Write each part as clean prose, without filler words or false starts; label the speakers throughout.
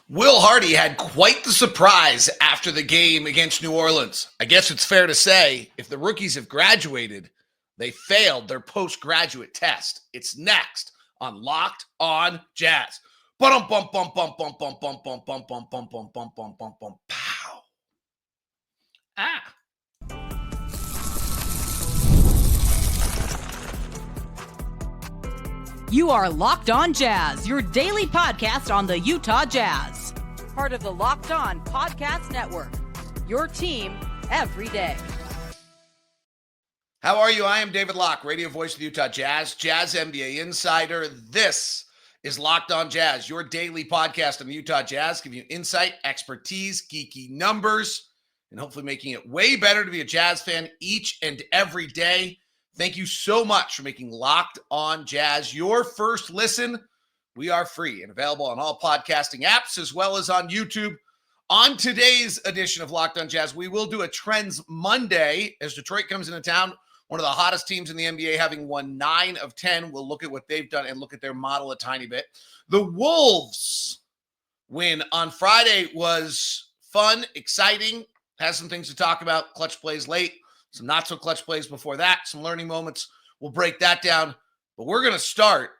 Speaker 1: Will Hardy had quite the surprise after the game against New Orleans. I guess it's fair to say if the rookies have graduated, they failed their postgraduate test. It's next on Locked on Jazz. Bum bum bum bum bum bum bum bum bum bum bum bum bum bum bum bum pow. Ah.
Speaker 2: You are Locked on Jazz, your daily podcast on the Utah Jazz. Part of the Locked on Podcast Network. Your team every day.
Speaker 1: How are you? I am David Locke, radio voice of the Utah Jazz, Jazz NBA insider. This is Locked on Jazz, your daily podcast on the Utah Jazz, giving you insight, expertise, geeky numbers, and hopefully making it way better to be a Jazz fan each and every day. Thank you so much for making Locked on Jazz your first listen. We are free and available on all podcasting apps as well as on YouTube. On today's edition of Locked on Jazz, we will do a Trends Monday as Detroit comes into town, one of the hottest teams in the NBA, having won 9 of 10. We'll look at what they've done and look at their model a tiny bit. The Wolves win on Friday was fun, exciting, has some things to talk about, clutch plays late. Some not so clutch plays before that, some learning moments. We'll break that down. But we're going to start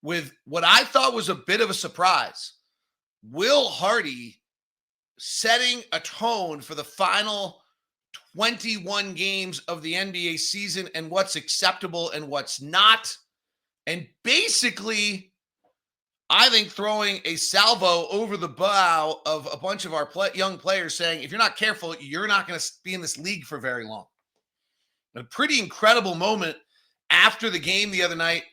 Speaker 1: with what I thought was a bit of a surprise. Will Hardy setting a tone for the final 21 games of the NBA season and what's acceptable and what's not. And basically, I think throwing a salvo over the bow of a bunch of our young players saying, if you're not careful, you're not going to be in this league for very long. A pretty incredible moment after the game the other night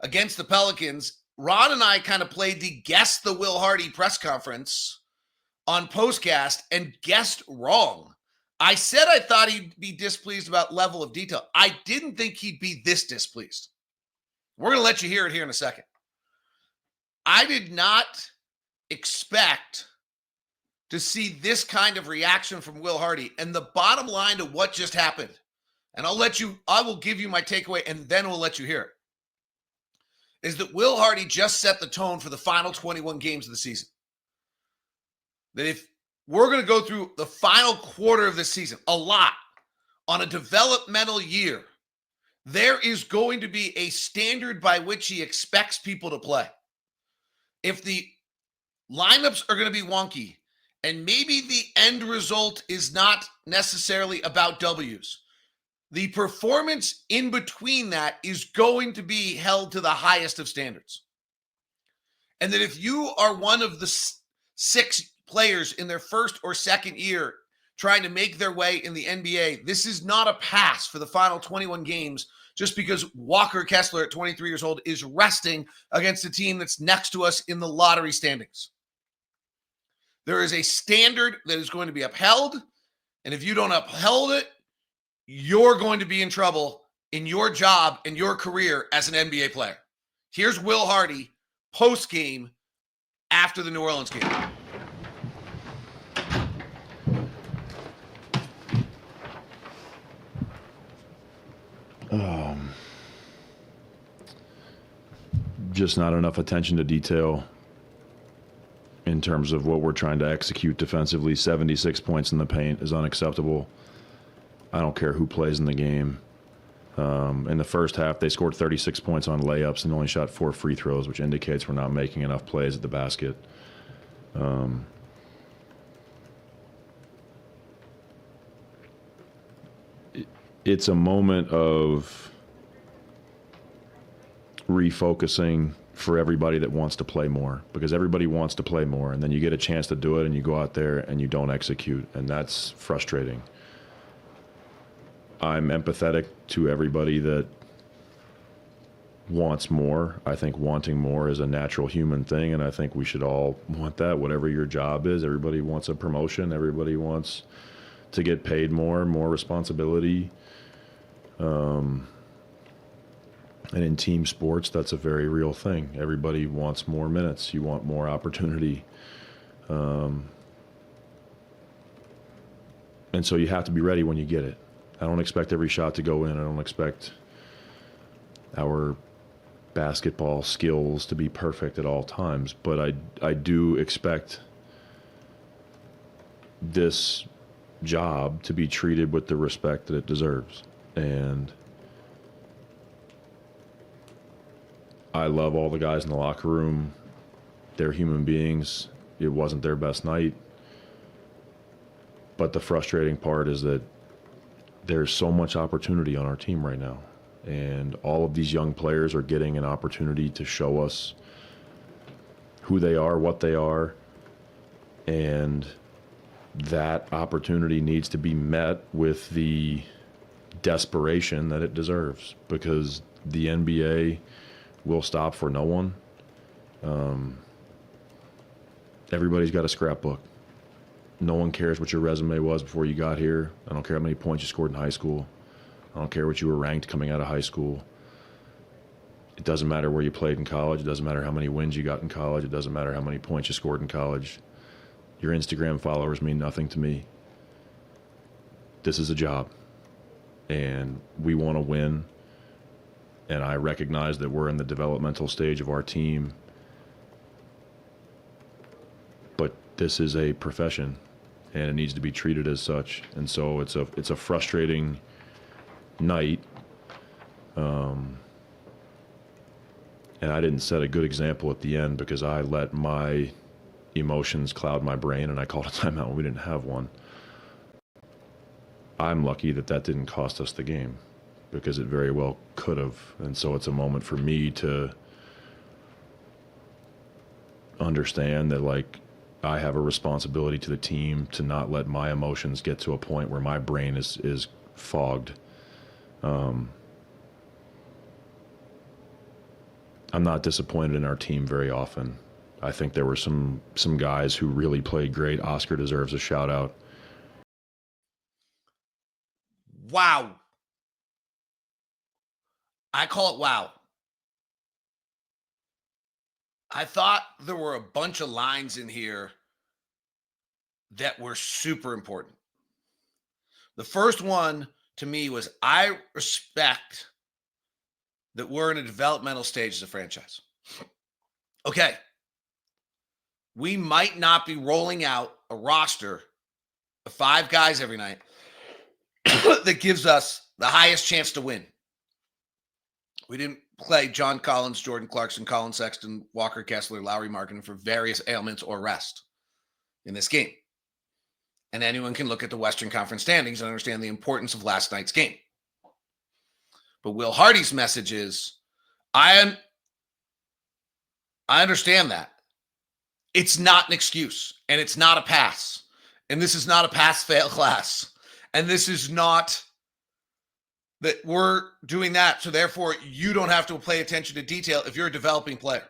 Speaker 1: against the Pelicans. Ron and I kind of played the Guess the Will Hardy press conference on Postcast and guessed wrong. I said I thought he'd be displeased about level of detail. I didn't think he'd be this displeased. We're going to let you hear it here in a second. I did not expect to see this kind of reaction from Will Hardy. And the bottom line to what just happened, and I will give you my takeaway and then we'll let you hear it, is that Will Hardy just set the tone for the final 21 games of the season. That if we're going to go through the final quarter of the season, a lot, on a developmental year, there is going to be a standard by which he expects people to play. If the lineups are going to be wonky, and maybe the end result is not necessarily about W's, the performance in between that is going to be held to the highest of standards. And that if you are one of the 6 players in their first or second year trying to make their way in the NBA, this is not a pass for the final 21 games just because Walker Kessler at 23 years old is resting against a team that's next to us in the lottery standings. There is a standard that is going to be upheld, and if you don't uphold it, you're going to be in trouble in your job and your career as an NBA player. Here's Will Hardy post-game after the New Orleans game.
Speaker 3: Just not enough attention to detail in terms of what we're trying to execute defensively. 76 points in the paint is unacceptable. I don't care who plays in the game. In the first half, they scored 36 points on layups and only shot 4 free throws, which indicates we're not making enough plays at the basket. It's a moment of refocusing for everybody that wants to play more, because everybody wants to play more, and then you get a chance to do it and you go out there and you don't execute, and that's frustrating. I'm empathetic to everybody that wants more. I think wanting more is a natural human thing, and I think we should all want that, whatever your job is. Everybody wants a promotion. Everybody wants to get paid more responsibility. And in team sports, that's a very real thing. Everybody wants more minutes. You want more opportunity. And so you have to be ready when you get it. I don't expect every shot to go in. I don't expect our basketball skills to be perfect at all times, but I do expect this job to be treated with the respect that it deserves. And I love all the guys in the locker room. They're human beings. It wasn't their best night. But the frustrating part is that there's so much opportunity on our team right now. And all of these young players are getting an opportunity to show us who they are, what they are. And that opportunity needs to be met with the desperation that it deserves, because the NBA will stop for no one. Everybody's got a scrapbook. No one cares what your resume was before you got here. I don't care how many points you scored in high school. I don't care what you were ranked coming out of high school. It doesn't matter where you played in college. It doesn't matter how many wins you got in college. It doesn't matter how many points you scored in college. Your Instagram followers mean nothing to me. This is a job, and we want to win. And I recognize that we're in the developmental stage of our team, but this is a profession, and it needs to be treated as such. And so it's a frustrating night, and I didn't set a good example at the end because I let my emotions cloud my brain, and I called a timeout when we didn't have one. I'm lucky that didn't cost us the game, because it very well could have. And so it's a moment for me to understand that, like, I have a responsibility to the team to not let my emotions get to a point where my brain is fogged. I'm not disappointed in our team very often. I think there were some guys who really played great. Oscar deserves a shout out.
Speaker 1: Wow. I call it wow. I thought there were a bunch of lines in here that were super important. The first one to me was, I respect that we're in a developmental stage as a franchise. Okay. We might not be rolling out a roster of 5 guys every night that gives us the highest chance to win. We didn't play John Collins, Jordan Clarkson, Colin Sexton, Walker Kessler, Lauri Markkanen for various ailments or rest in this game. And anyone can look at the Western Conference standings and understand the importance of last night's game. But Will Hardy's message is, I understand that. It's not an excuse, and it's not a pass. And this is not a pass-fail class. And this is not that we're doing that, so therefore you don't have to pay attention to detail if you're a developing player.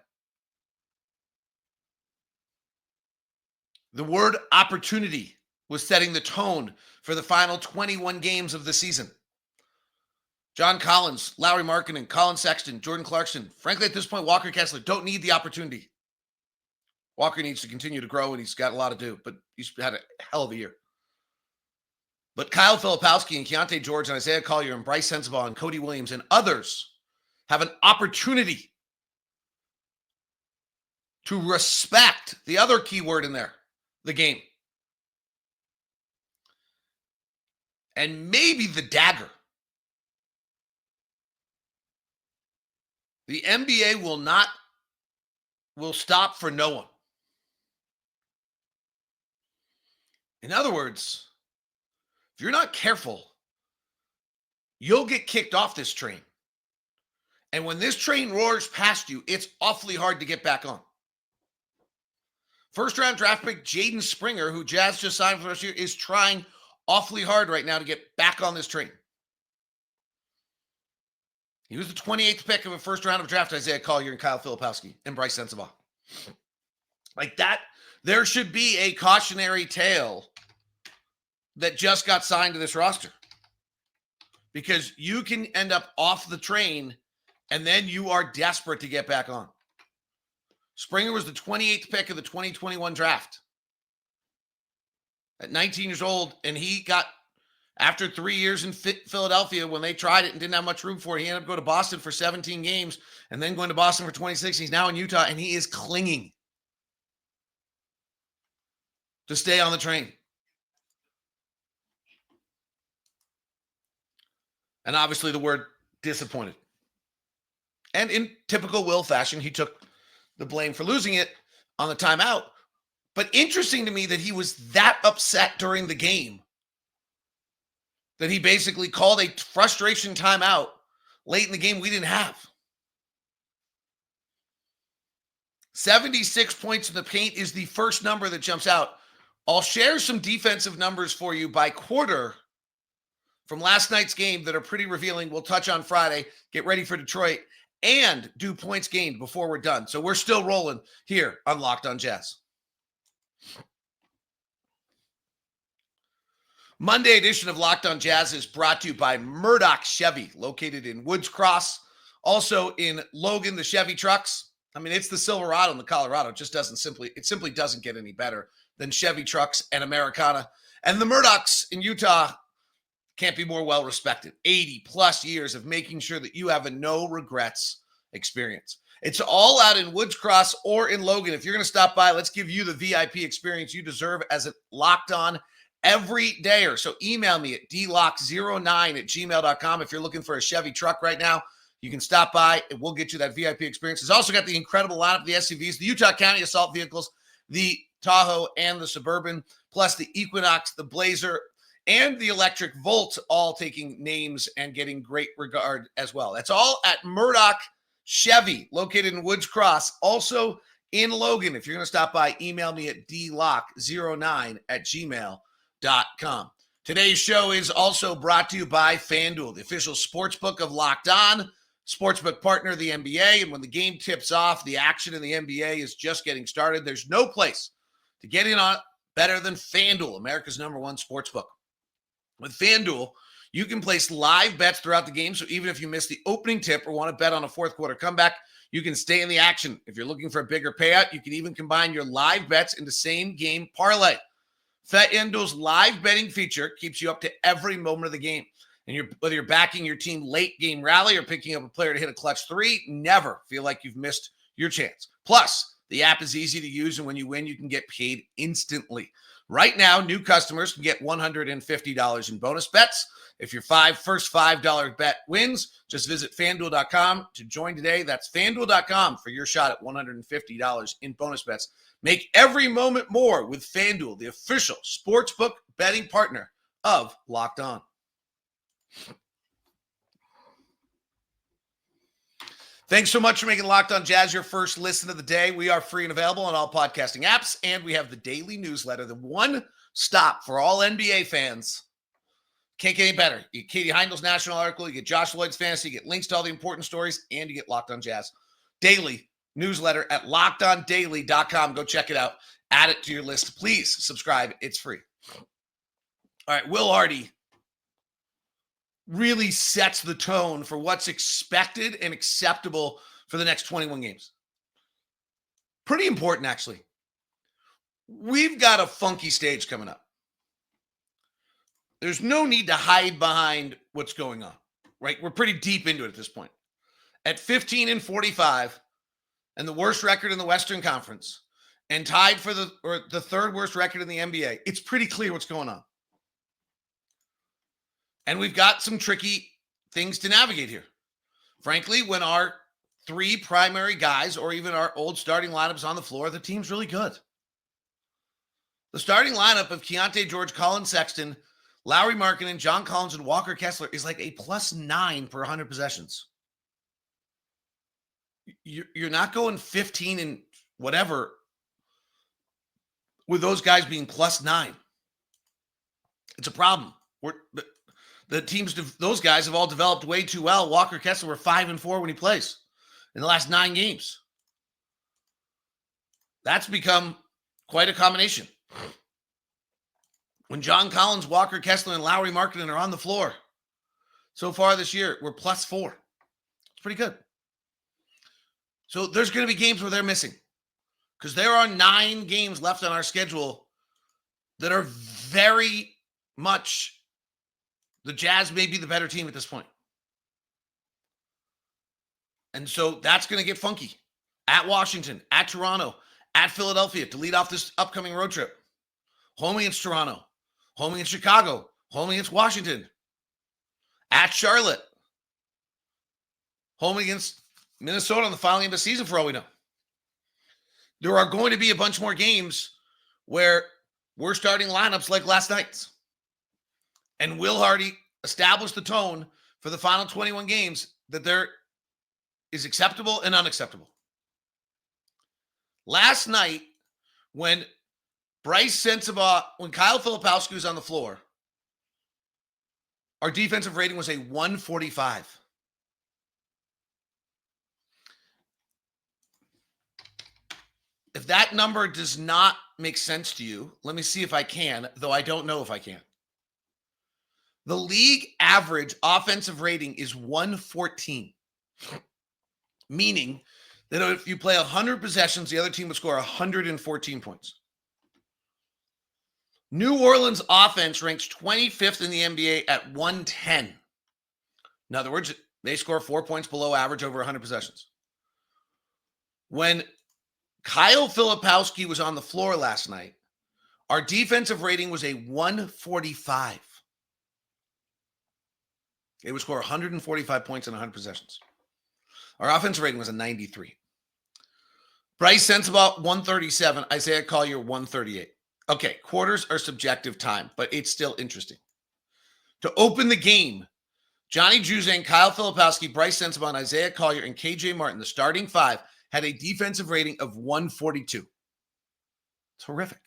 Speaker 1: The word opportunity was setting the tone for the final 21 games of the season. John Collins, Lauri Markkanen, Colin Sexton, Jordan Clarkson. Frankly, at this point, Walker Kessler don't need the opportunity. Walker needs to continue to grow, and he's got a lot to do, but he's had a hell of a year. But Kyle Filipowski and Keyonte George and Isaiah Collier and Brice Sensabaugh and Cody Williams and others have an opportunity to respect the other key word in there, the game. And maybe the dagger. The NBA will stop for no one. In other words, if you're not careful, you'll get kicked off this train. And when this train roars past you, it's awfully hard to get back on. First round draft pick Jaden Springer, who Jazz just signed for the rest of the year, is trying awfully hard right now to get back on this train. He was the 28th pick of a first round of draft, Isaiah Collier and Kyle Filipowski and Brice Sensabaugh. Like that, there should be a cautionary tale that just got signed to this roster. Because you can end up off the train and then you are desperate to get back on. Springer was the 28th pick of the 2021 draft at 19 years old, and he got After 3 years in Philadelphia, when they tried it and didn't have much room for it, he ended up going to Boston for 17 games and then going to Boston for 26. He's now in Utah, and he is clinging to stay on the train. And obviously the word disappointed. And in typical Will fashion, he took the blame for losing it on the timeout. But interesting to me that he was that upset during the game that he basically called a frustration timeout late in the game we didn't have. 76 points in the paint is the first number that jumps out. I'll share some defensive numbers for you by quarter from last night's game that are pretty revealing. We'll touch on Friday. Get ready for Detroit and do points gained before we're done. So we're still rolling here on Locked on Jazz. Monday edition of Locked on Jazz is brought to you by Murdoch Chevy, located in Woods Cross. Also in Logan, the Chevy trucks. I mean, it's the Silverado and the Colorado. It simply doesn't get any better than Chevy trucks and Americana. And the Murdochs in Utah can't be more well respected. 80 plus years of making sure that you have a no regrets experience. It's all out in Woods Cross or in Logan. If you're going to stop by, let's give you the VIP experience you deserve as a Locked On every dayer. So email me at dlock09@gmail.com. If you're looking for a Chevy truck right now, you can stop by and we'll get you that VIP experience. It's also got the incredible lineup of the SUVs, the Utah County assault vehicles, the Tahoe and the Suburban, plus the Equinox, the Blazer, and the electric Volt, all taking names and getting great regard as well. That's all at Murdoch Chevy, located in Woods Cross, also in Logan. If you're going to stop by, email me at dlock09@gmail.com. Today's show is also brought to you by FanDuel, the official sportsbook of Locked On, sportsbook partner of the NBA. And when the game tips off, the action in the NBA is just getting started. There's no place to get in on better than FanDuel, America's #1 sportsbook. With FanDuel, you can place live bets throughout the game. So even if you miss the opening tip or want to bet on a fourth quarter comeback, you can stay in the action. If you're looking for a bigger payout, you can even combine your live bets into same game parlay. FanDuel's live betting feature keeps you up to every moment of the game. And whether you're backing your team late game rally or picking up a player to hit a clutch three, never feel like you've missed your chance. Plus, the app is easy to use, and when you win, you can get paid instantly. Right now, new customers can get $150 in bonus bets. If your first $5 bet wins, just visit FanDuel.com to join today. That's FanDuel.com for your shot at $150 in bonus bets. Make every moment more with FanDuel, the official sportsbook betting partner of Locked On. Thanks so much for making Locked On Jazz your first listen of the day. We are free and available on all podcasting apps, and we have the daily newsletter, the one stop for all NBA fans. Can't get any better. You get Katie Heindel's national article, you get Josh Lloyd's fantasy, you get links to all the important stories, and you get Locked On Jazz daily newsletter at lockedondaily.com. Go check it out. Add it to your list. Please subscribe. It's free. All right, Will Hardy really sets the tone for what's expected and acceptable for the next 21 games. Pretty important, actually. We've got a funky stage coming up. There's no need to hide behind what's going on, right? We're pretty deep into it at this point. At 15-45 and the worst record in the Western Conference and tied for the third worst record in the NBA, it's pretty clear what's going on. And we've got some tricky things to navigate here. Frankly, when our three primary guys or even our old starting lineups on the floor, the team's really good. The starting lineup of Keyonte, George, Collins, Sexton, Lauri Markkanen, John Collins, and Walker Kessler is like a +9 per 100 possessions. You're not going 15 and whatever with those guys being +9. It's a problem. The teams, those guys have all developed way too well. Walker Kessler were 5-4 when he plays in the last 9 games. That's become quite a combination. When John Collins, Walker Kessler, and Lauri Markkanen are on the floor so far this year, we're +4. It's pretty good. So there's going to be games where they're missing because there are 9 games left on our schedule that are very much The Jazz may be the better team at this point. And so that's going to get funky. At Washington, at Toronto, at Philadelphia to lead off this upcoming road trip. Home against Toronto, home against Chicago, home against Washington, at Charlotte, home against Minnesota on the final game of the season for all we know. There are going to be a bunch more games where we're starting lineups like last night's. And Will Hardy established the tone for the final 21 games that there is acceptable and unacceptable. Last night, when Brice Sensabaugh, when Kyle Filipowski was on the floor, our defensive rating was a 145. If that number does not make sense to you, let me see if I can, though I don't know if I can. The league average offensive rating is 114, meaning that if you play 100 possessions, the other team would score 114 points. New Orleans offense ranks 25th in the NBA at 110. In other words, they score 4 points below average over 100 possessions. When Kyle Filipowski was on the floor last night, our defensive rating was a 145. They would score 145 points in 100 possessions. Our offensive rating was a 93. Brice Sensabaugh, 137. Isaiah Collier, 138. Okay, quarters are subjective time, but it's still interesting. To open the game, Johnny Juzang, Kyle Filipowski, Brice Sensabaugh, and Isaiah Collier, and KJ Martin, the starting five, had a defensive rating of 142. It's horrific.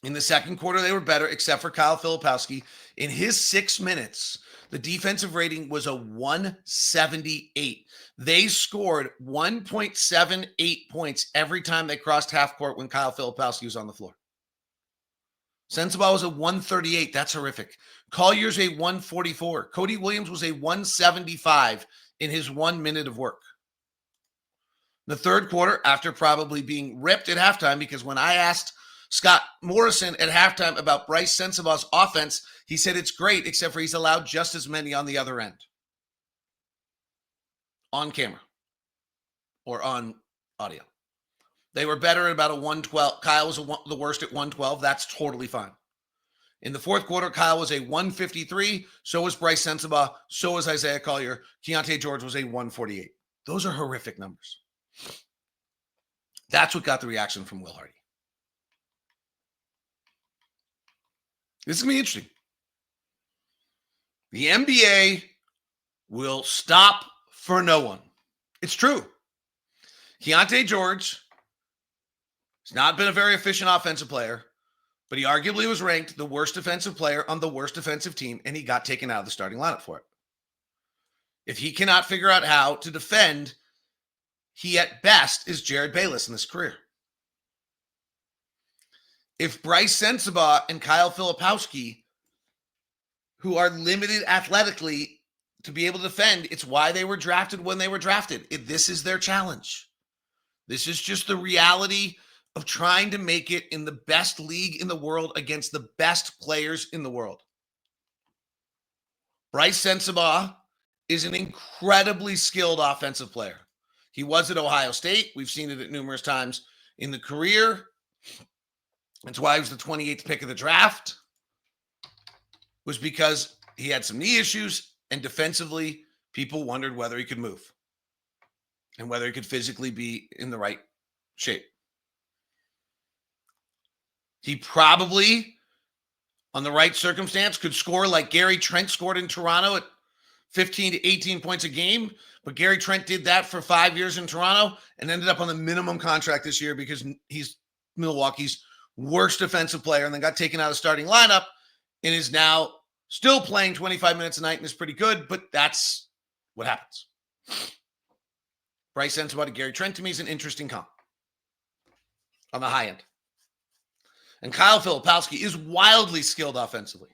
Speaker 1: In the second quarter, they were better, except for Kyle Filipowski. In his 6 minutes, the defensive rating was a 178. They scored 1.78 points every time they crossed half court when Kyle Filipowski was on the floor. Sensabaugh was a 138. That's horrific. Collier's a 144. Cody Williams was a 175 in his 1 minute of work. The third quarter, after probably being ripped at halftime, because when I asked Scott Morrison at halftime about Brice Sensabaugh's offense, he said it's great, except for he's allowed just as many on the other end. On camera. Or on audio. They were better at about a 112. Kyle was the worst at 112. That's totally fine. In the fourth quarter, Kyle was a 153. So was Brice Sensabaugh. So was Isaiah Collier. Keyonte George was a 148. Those are horrific numbers. That's what got the reaction from Will Hardy. This is going to be interesting. The NBA will stop for no one. It's true. Keyonte George has not been a very efficient offensive player, but he arguably was ranked the worst defensive player on the worst defensive team, and he got taken out of the starting lineup for it. If he cannot figure out how to defend, he at best is Jared Bayless in his career. If Brice Sensabaugh and Kyle Filipowski, who are limited athletically to be able to defend, it's why they were drafted when they were drafted. This is their challenge. This is just the reality of trying to make it in the best league in the world against the best players in the world. Brice Sensabaugh is an incredibly skilled offensive player. He was at Ohio State. We've seen it at numerous times in the career. That's why he was the 28th pick of the draft, was because he had some knee issues, and defensively, people wondered whether he could move and whether he could physically be in the right shape. He probably, on the right circumstance, could score like Gary Trent scored in Toronto at 15 to 18 points a game, but Gary Trent did that for 5 years in Toronto and ended up on the minimum contract this year because he's Milwaukee's worst defensive player, and then got taken out of the starting lineup and is now still playing 25 minutes a night and is pretty good, but that's what happens. Brice Sensabaugh to Gary Trent to me is an interesting comp on the high end. And Kyle Filipowski is wildly skilled offensively.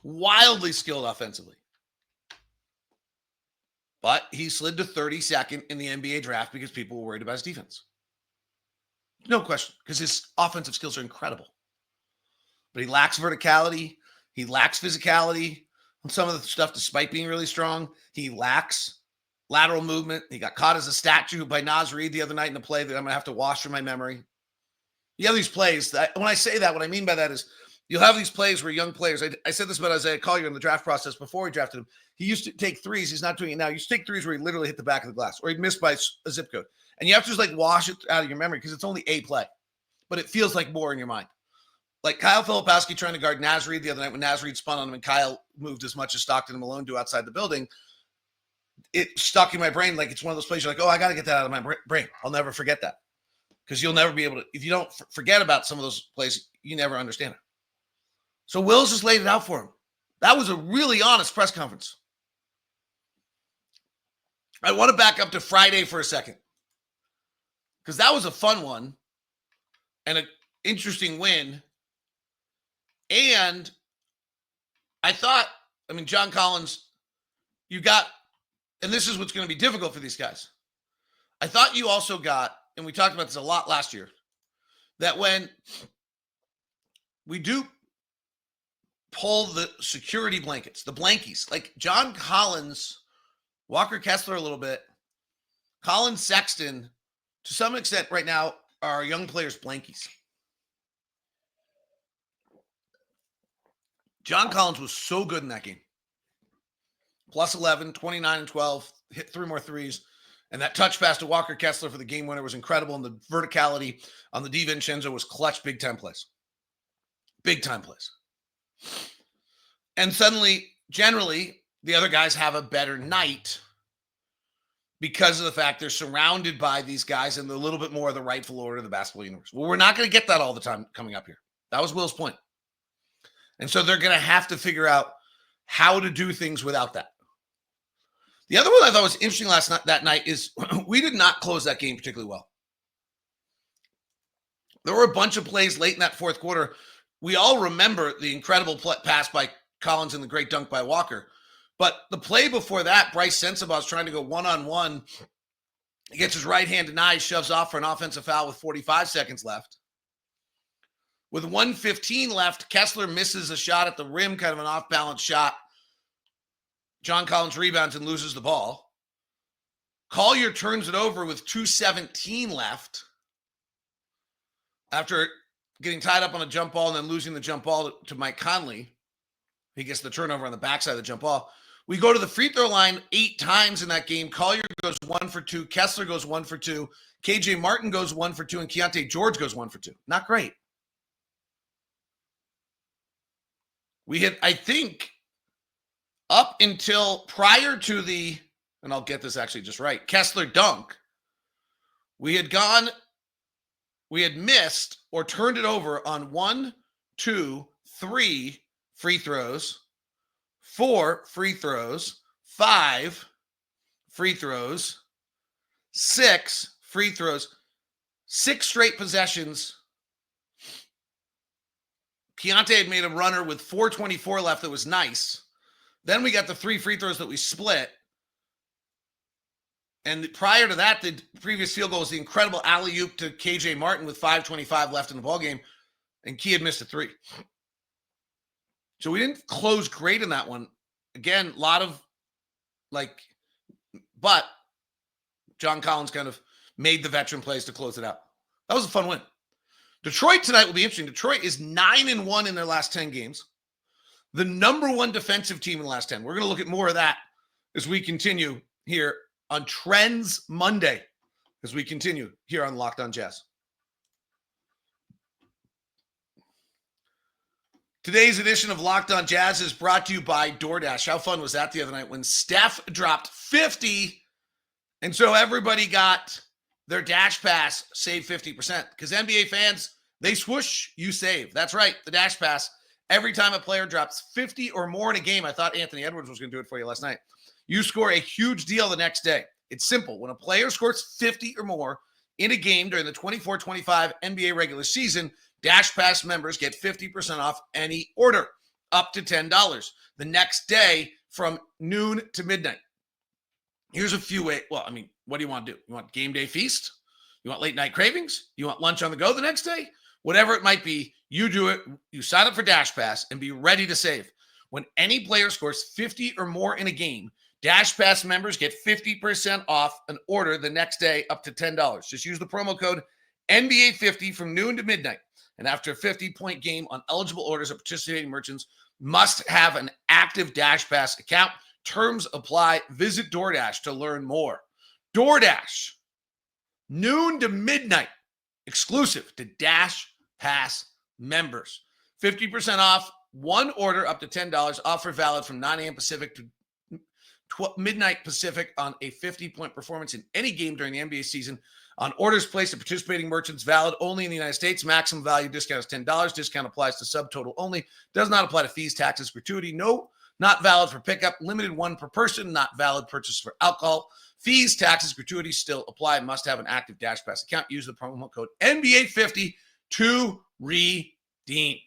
Speaker 1: Wildly skilled offensively. But he slid to 32nd in the NBA draft because people were worried about his defense. No question, because his offensive skills are incredible. But he lacks verticality. He lacks physicality on some of the stuff despite being really strong. He lacks lateral movement. He got caught as a statue by Naz Reid the other night in a play that I'm going to have to wash from my memory. You have these plays that, when I say that, what I mean by that is you'll have these plays where young players, I said this about Isaiah Collier in the draft process before we drafted him. He used to take threes. He's not doing it now. He used to take threes where he literally hit the back of the glass or he'd miss by a zip code. And you have to just like wash it out of your memory because it's only a play, but it feels like more in your mind. Like Kyle Filipowski trying to guard Naz Reid the other night when Naz Reid spun on him and Kyle moved as much as Stockton and Malone do outside the building. It stuck in my brain like it's one of those plays you're like, oh, I got to get that out of my brain. I'll never forget that. Because you'll never be able to, if you don't forget about some of those plays, you never understand it. So Wills just laid it out for him. That was a really honest press conference. I want to back up to Friday for a second. Because that was a fun one and an interesting win. And I thought, John Collins, you got, and this is what's going to be difficult for these guys. I thought you also got, and we talked about this a lot last year, that when we do pull the security blankets, the blankies, like John Collins, Walker Kessler a little bit, Colin Sexton, to some extent right now, are young players' blankies. John Collins was so good in that game. Plus 11, 29 and 12, hit 3 more threes. And that touch pass to Walker Kessler for the game winner was incredible. And the verticality on the DiVincenzo was clutch, big-time plays. Big-time plays. And suddenly, generally, the other guys have a better night because of the fact they're surrounded by these guys and they're a little bit more of the rightful order of the basketball universe. Well, we're not going to get that all the time coming up here. That was Will's point. And so they're going to have to figure out how to do things without that. The other one I thought was interesting that night is we did not close that game particularly well. There were a bunch of plays late in that fourth quarter. We all remember the incredible pass by Collins and the great dunk by Walker. But the play before that, Brice Sensabaugh is trying to go one-on-one. He gets his right hand denied, shoves off for an offensive foul with 45 seconds left. With 1:15 left, Kessler misses a shot at the rim, kind of an off-balance shot. John Collins rebounds and loses the ball. Collier turns it over with 2:17 left after getting tied up on a jump ball and then losing the jump ball to Mike Conley. He gets the turnover on the backside of the jump ball. We go to the free throw line 8 times in that game. Collier goes 1 for 2. Kessler goes 1 for 2. KJ Martin goes 1 for 2. And Keyonte George goes 1 for 2. Not great. We hit, I think, up until prior to the, and I'll get this actually just right, Kessler dunk, we had missed or turned it over on 1, 2, 3 free throws, 4 free throws, 5 free throws, 6 free throws, 6 straight possessions. Keyonte had made a runner with 4:24 left that was nice. Then we got the 3 free throws that we split. And prior to that, the previous field goal was the incredible alley-oop to KJ Martin with 5:25 left in the ballgame. And Key had missed a 3. So we didn't close great in that one. Again, a lot of but John Collins kind of made the veteran plays to close it out. That was a fun win. Detroit tonight will be interesting. Detroit is 9-1 in their last 10 games. The number 1 defensive team in the last 10. We're going to look at more of that as we continue here on Trends Monday, as we continue here on Locked On Jazz. Today's edition of Locked On Jazz is brought to you by DoorDash. How fun was that the other night when Steph dropped 50, and so everybody got their Dash Pass saved 50%. Because NBA fans, they swoosh, you save. That's right, the Dash Pass. Every time a player drops 50 or more in a game, I thought Anthony Edwards was going to do it for you last night, you score a huge deal the next day. It's simple. When a player scores 50 or more in a game during the 24-25 NBA regular season, Dash Pass members get 50% off any order, up to $10 the next day from noon to midnight. Here's a few ways. Well, what do you want to do? You want game day feast? You want late night cravings? You want lunch on the go the next day? whatever it might be, you do it. You sign up for Dash Pass and be ready to save. When any player scores 50 or more in a game, Dash Pass members get 50% off an order the next day up to $10. Just use the promo code NBA50 from noon to midnight. And after a 50-point game on eligible orders of participating merchants, must have an active Dash Pass account. Terms apply. Visit DoorDash to learn more. DoorDash, noon to midnight, exclusive to Dash Pass members. 50% off one order up to $10. Offer valid from 9 a.m. Pacific to midnight Pacific on a 50-point performance in any game during the NBA season. On orders placed at participating merchants, valid only in the United States. Maximum value discount is $10. Discount applies to subtotal only. Does not apply to fees, taxes, gratuity. No, not valid for pickup. Limited one per person. Not valid purchase for alcohol. Fees, taxes, gratuities still apply. Must have an active Dash Pass account. Use the promo code NBA50 to redeem.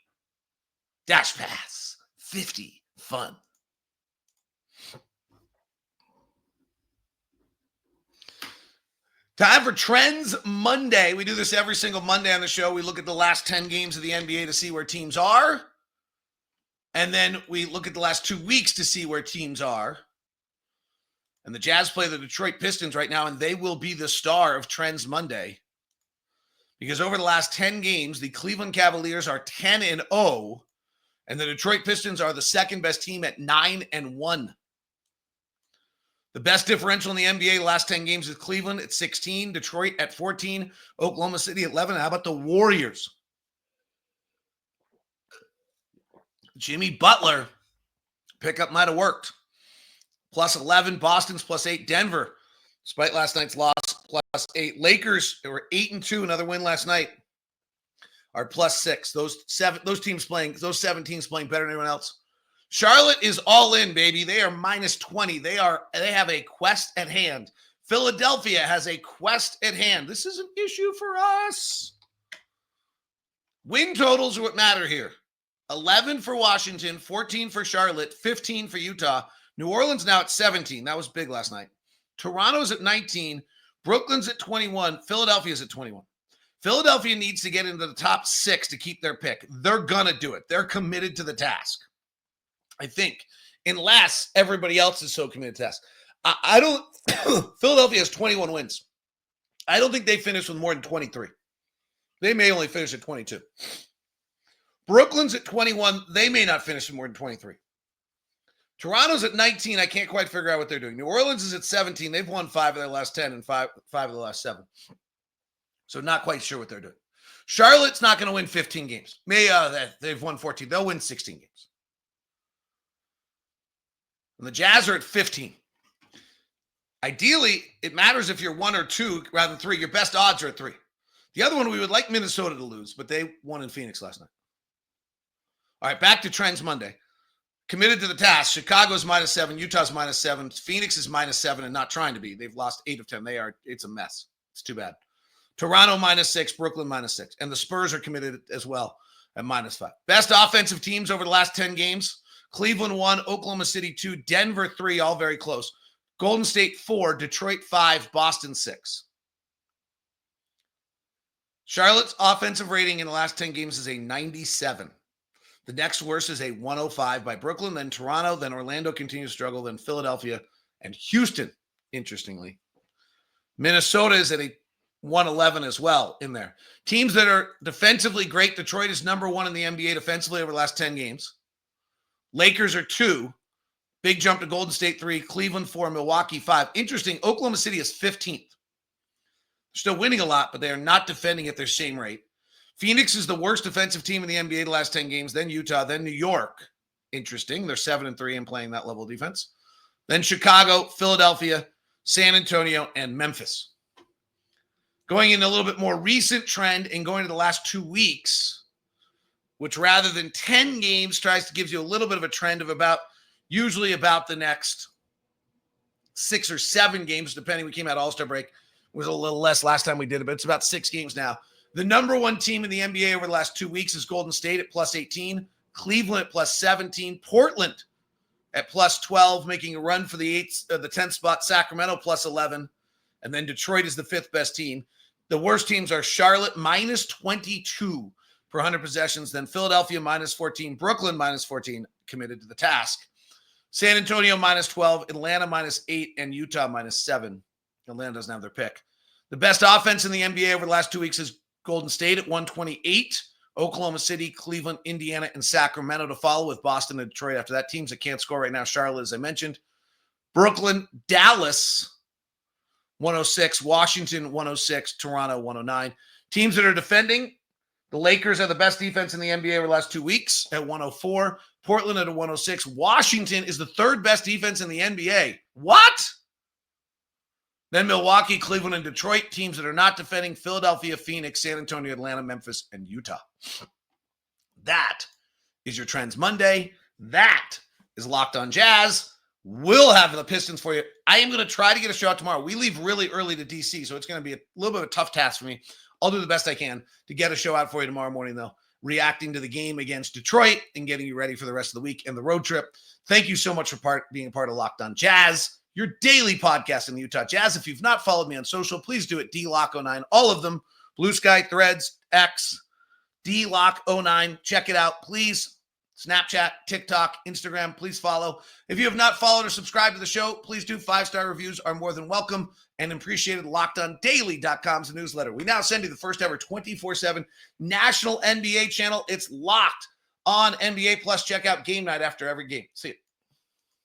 Speaker 1: Dash Pass 50 fun. Time for Trends Monday. We do this every single Monday on the show. We look at the last 10 games of the NBA to see where teams are. And then we look at the last 2 weeks to see where teams are. And the Jazz play the Detroit Pistons right now, and they will be the star of Trends Monday. Because over the last 10 games, the Cleveland Cavaliers are 10-0, and the Detroit Pistons are the second best team at 9-1. The best differential in the NBA the last 10 games is Cleveland at 16, Detroit at 14, Oklahoma City at 11. How about the Warriors? Jimmy Butler pickup might have worked. Plus 11, Boston's plus 8, Denver, despite last night's loss, plus 8. Lakers, they were 8-2, another win last night, are plus 6. Those 7 teams playing better than anyone else. Charlotte is all in, baby. They are minus 20. They have a quest at hand. Philadelphia has a quest at hand. This is an issue for us. Win totals are what matter here. 11 for Washington, 14 for Charlotte, 15 for Utah. New Orleans now at 17. That was big last night. Toronto's at 19. Brooklyn's at 21. Philadelphia's at 21. Philadelphia needs to get into the top 6 to keep their pick. They're going to do it. They're committed to the task. I think, unless everybody else is so committed to task. I don't – Philadelphia has 21 wins. I don't think they finish with more than 23. They may only finish at 22. Brooklyn's at 21. They may not finish with more than 23. Toronto's at 19. I can't quite figure out what they're doing. New Orleans is at 17. They've won 5 of their last 10 and 5 of the last 7. So not quite sure what they're doing. Charlotte's not going to win 15 games. They've won 14. They'll win 16 games. And the Jazz are at 15. Ideally, it matters if you're 1 or 2 rather than 3. Your best odds are at 3. The other one, we would like Minnesota to lose, but they won in Phoenix last night. All right, back to Trends Monday. Committed to the task. Chicago's minus 7. Utah's minus 7. Phoenix is minus 7 and not trying to be. They've lost 8 of 10. It's a mess. It's too bad. Toronto minus 6. Brooklyn minus 6. And the Spurs are committed as well at minus 5. Best offensive teams over the last 10 games. Cleveland 1, Oklahoma City 2, Denver 3, all very close. Golden State 4, Detroit 5, Boston 6. Charlotte's offensive rating in the last 10 games is a 97. The next worst is a 105 by Brooklyn, then Toronto, then Orlando continues to struggle, then Philadelphia, and Houston, interestingly. Minnesota is at a 111 as well in there. Teams that are defensively great. Detroit is number 1 in the NBA defensively over the last 10 games. Lakers are 2. Big jump to Golden State 3. Cleveland 4. Milwaukee 5. Interesting, Oklahoma City is 15th. Still winning a lot, but they are not defending at their same rate. Phoenix is the worst defensive team in the NBA the last 10 games. Then Utah. Then New York. Interesting. They're 7-3 and playing that level of defense. Then Chicago, Philadelphia, San Antonio, and Memphis. Going in a little bit more recent trend and going to the last 2 weeks, which rather than 10 games tries to give you a little bit of a trend of usually about the next 6 or 7 games, depending. We came out All-Star break. It was a little less last time we did it, but it's about 6 games now. The number 1 team in the NBA over the last 2 weeks is Golden State at plus 18, Cleveland at plus 17, Portland at plus 12, making a run for the 10th spot, Sacramento plus 11, and then Detroit is the 5th best team. The worst teams are Charlotte minus 22, per 100 possessions. Then Philadelphia minus 14, Brooklyn minus 14, committed to the task. San Antonio minus 12, Atlanta minus 8, and Utah minus 7. Atlanta doesn't have their pick. The best offense in the NBA over the last 2 weeks is Golden State at 128. Oklahoma City, Cleveland, Indiana, and Sacramento to follow, with Boston and Detroit after that. Teams that can't score right now, Charlotte, as I mentioned. Brooklyn, Dallas, 106. Washington, 106. Toronto, 109. Teams that are defending, the Lakers are the best defense in the NBA over the last 2 weeks at 104. Portland at a 106. Washington is the third best defense in the NBA. What? Then Milwaukee, Cleveland, and Detroit. Teams that are not defending, Philadelphia, Phoenix, San Antonio, Atlanta, Memphis, and Utah. That is your Trends Monday. That is Locked on Jazz. We'll have the Pistons for you. I am going to try to get a show out tomorrow. We leave really early to DC, so it's going to be a little bit of a tough task for me. I'll do the best I can to get a show out for you tomorrow morning, though, reacting to the game against Detroit and getting you ready for the rest of the week and the road trip. Thank you so much for being part of Locked on Jazz, your daily podcast in the Utah Jazz. If you've not followed me on social, please do it. DLock09, all of them. Blue Sky, Threads, X, DLock09. Check it out, please. Snapchat, TikTok, Instagram, please follow. If you have not followed or subscribed to the show, please do. 5-star reviews are more than welcome and appreciated. LockedOnDaily.com's newsletter. We now send you the first ever 24/7 national NBA channel. It's Locked on NBA Plus. Check out Game Night after every game. See you.